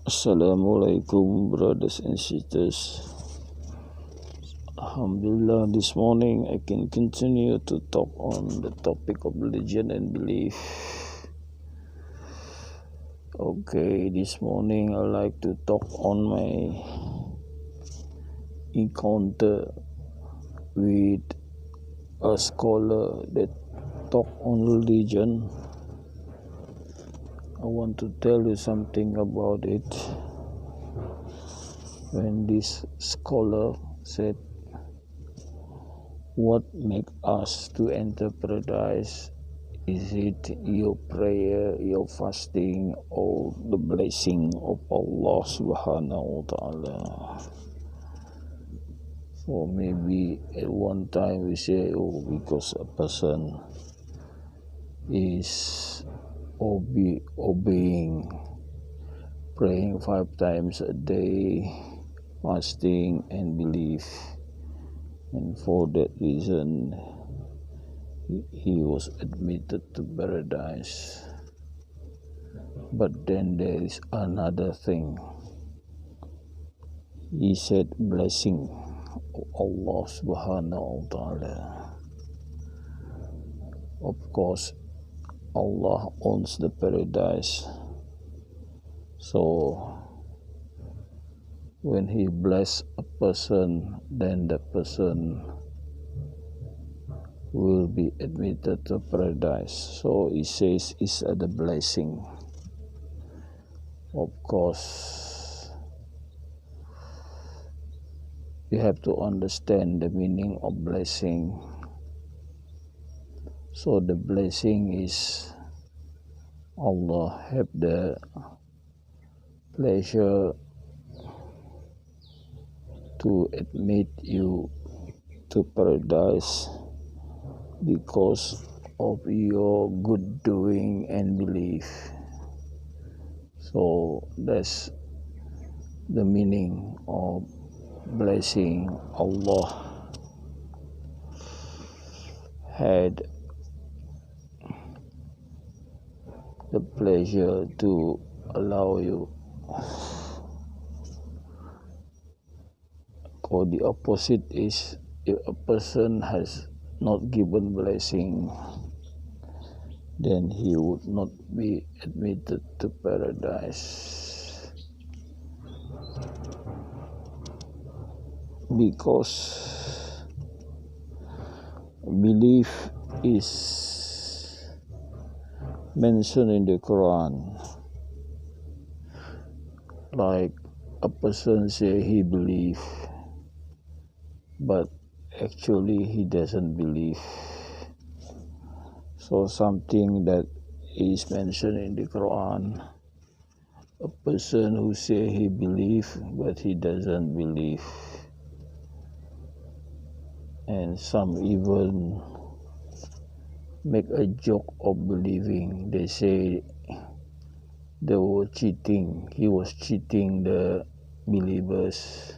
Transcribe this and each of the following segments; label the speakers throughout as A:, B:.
A: Assalamualaikum, brothers and sisters. Alhamdulillah, this morning I can continue to talk on the topic of religion and belief. Okay, this morning I like to talk on my encounter with a scholar that talk on religion. I want to tell you something about it. When this scholar said, what makes us to enter paradise? Is it your prayer, your fasting, or the blessing of Allah subhanahu wa ta'ala? So maybe at one time we say, because a person is obeying, praying 5 times a day, fasting and belief, and for that reason he was admitted to paradise. But then there is another thing. He said blessing of Allah subhanahu wa ta'ala. Of course, Allah owns the paradise. So when he bless a person, then the person will be admitted to paradise. So he says it's the blessing. Of course, you have to understand the meaning of blessing. So the blessing is Allah have the pleasure to admit you to paradise because of your good doing and belief. So that's the meaning of blessing. Allah had the pleasure to allow you, or the opposite is, if a person has not given blessing, then he would not be admitted to paradise, because belief is mentioned in the Quran. Like a person say he believe, but actually he doesn't believe. So something that is mentioned in the Quran, a person who say he believe but he doesn't believe, and some even make a joke of believing. They say they were cheating. He was cheating the believers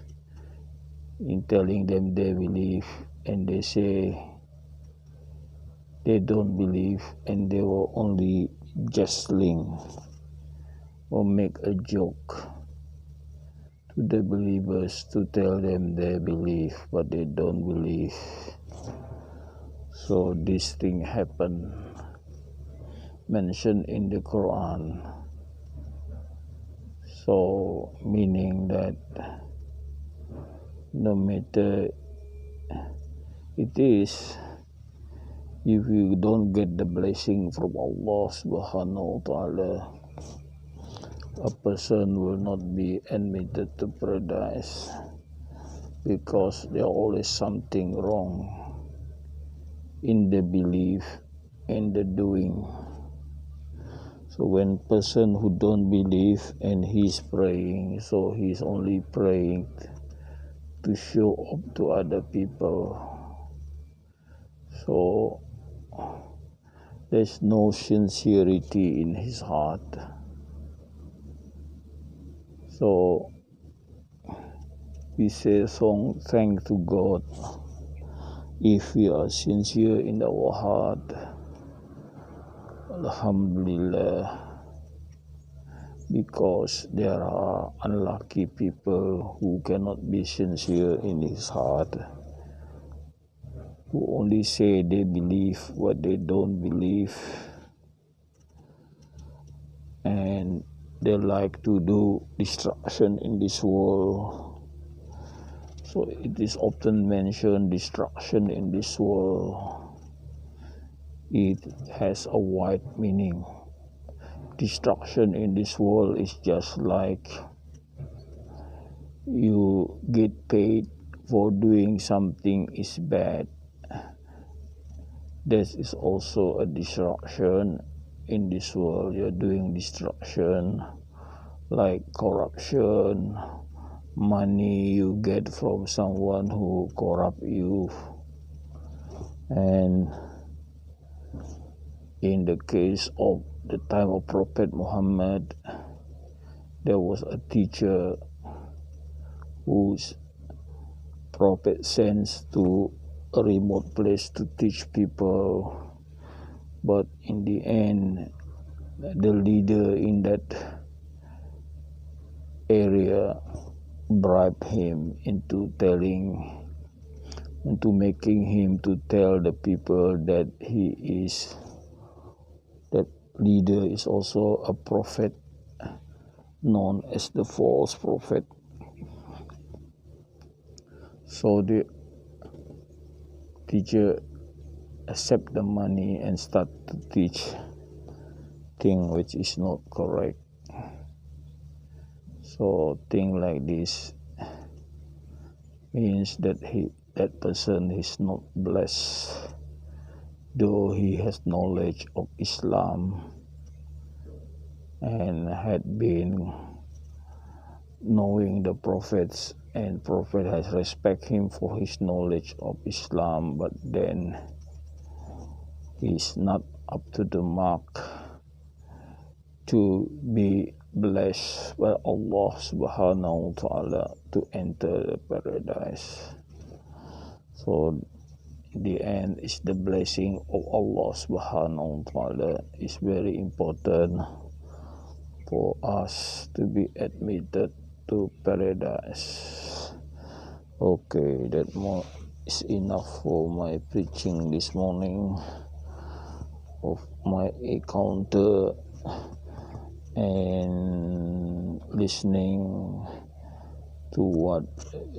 A: in telling them they believe, and they say they don't believe, and they were only jesting or make a joke to the believers to tell them they believe, but they don't believe. So this thing happened, mentioned in the Quran. So meaning that no matter it is, if you don't get the blessing from Allah subhanahu wa ta'ala, a person will not be admitted to paradise, because there always something wrong in the belief and the doing. So when person who don't believe and he's praying, so he's only praying to show up to other people. So there's no sincerity in his heart. So we say song thank to God if we are sincere in our heart. Alhamdulillah, because there are unlucky people who cannot be sincere in his heart, who only say they believe what they don't believe, and they like to do destruction in this world. So it is often mentioned destruction in this world. It has a wide meaning. Destruction in this world is just like you get paid for doing something is bad. This is also a destruction in this world. You're doing destruction like corruption, money you get from someone who corrupt you. And in the case of the time of Prophet Muhammad, there was a teacher whose Prophet sends to a remote place to teach people, but in the end, the leader in that area bribed him into making him to tell the people that that leader is also a prophet known as the false prophet. So the teacher accept the money and start to teach thing which is not correct. So thing like this means that that person is not blessed, though he has knowledge of Islam and had been knowing the prophets, and prophet has respect him for his knowledge of Islam, but then he's not up to the mark to be blessed by Allah subhanahu wa ta'ala to enter the paradise. So the end is the blessing of Allah subhanahu wa ta'ala is very important for us to be admitted to paradise. Okay, that more is enough for my preaching this morning of my encounter and listening to what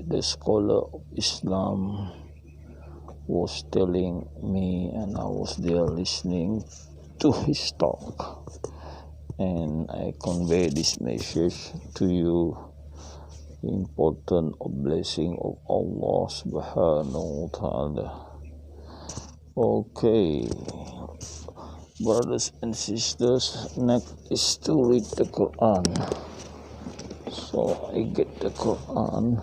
A: the scholar of Islam was telling me, and I was there listening to his talk, and I convey this message to you, the importance of blessing of Allah subhanahu wa ta'ala. Okay, brothers and sisters, next is to read the Quran. So I get the Quran.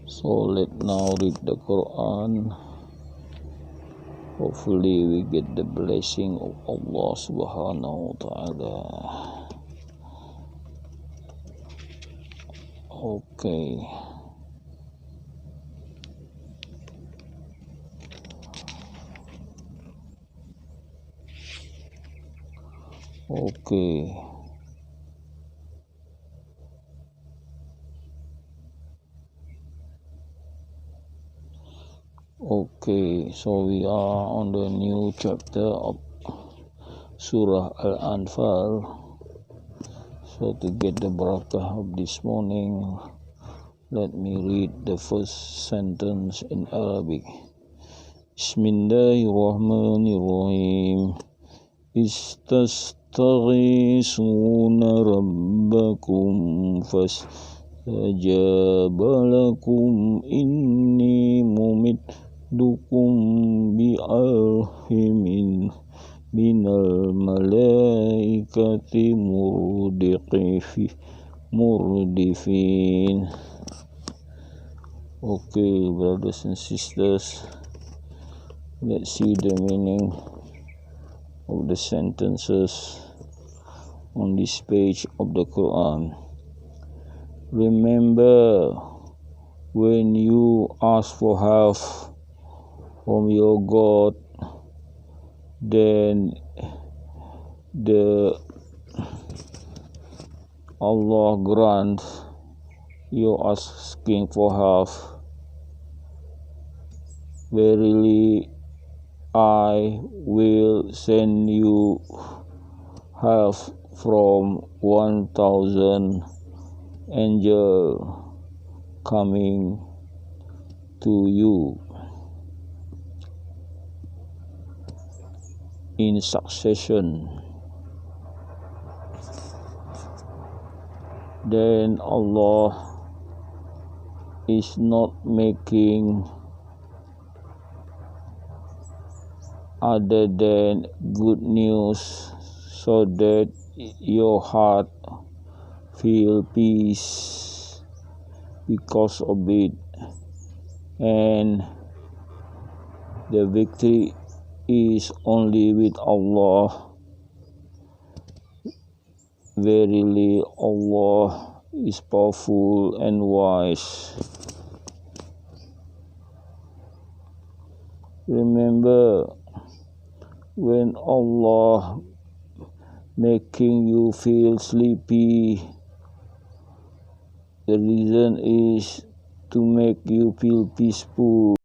A: So let now read the Quran. Hopefully we get the blessing of Allah subhanahu wa ta'ala. Okay. Okay, so we are on the new chapter of Surah Al-Anfal. So to get the barakah of this morning, let me read the first sentence in Arabic. Bismillahirrahmanirrahim. Istastaghisuna rabbakum fastajaba lakum inni mumiddukum bi'alhimin minal malaikati murdifin. Okay, brothers and sisters, let's see the meaning of the sentences on this page of the Quran. Remember when you ask for help from your God, then the Allah grant you asking for help. Verily, I will send you help from 1,000 angels coming to you in succession. Then Allah is not making other than good news, so that your heart feel peace because of it, and the victory is only with Allah. Verily, Allah is powerful and wise. Remember, when Allah making you feel sleepy, the reason is to make you feel peaceful.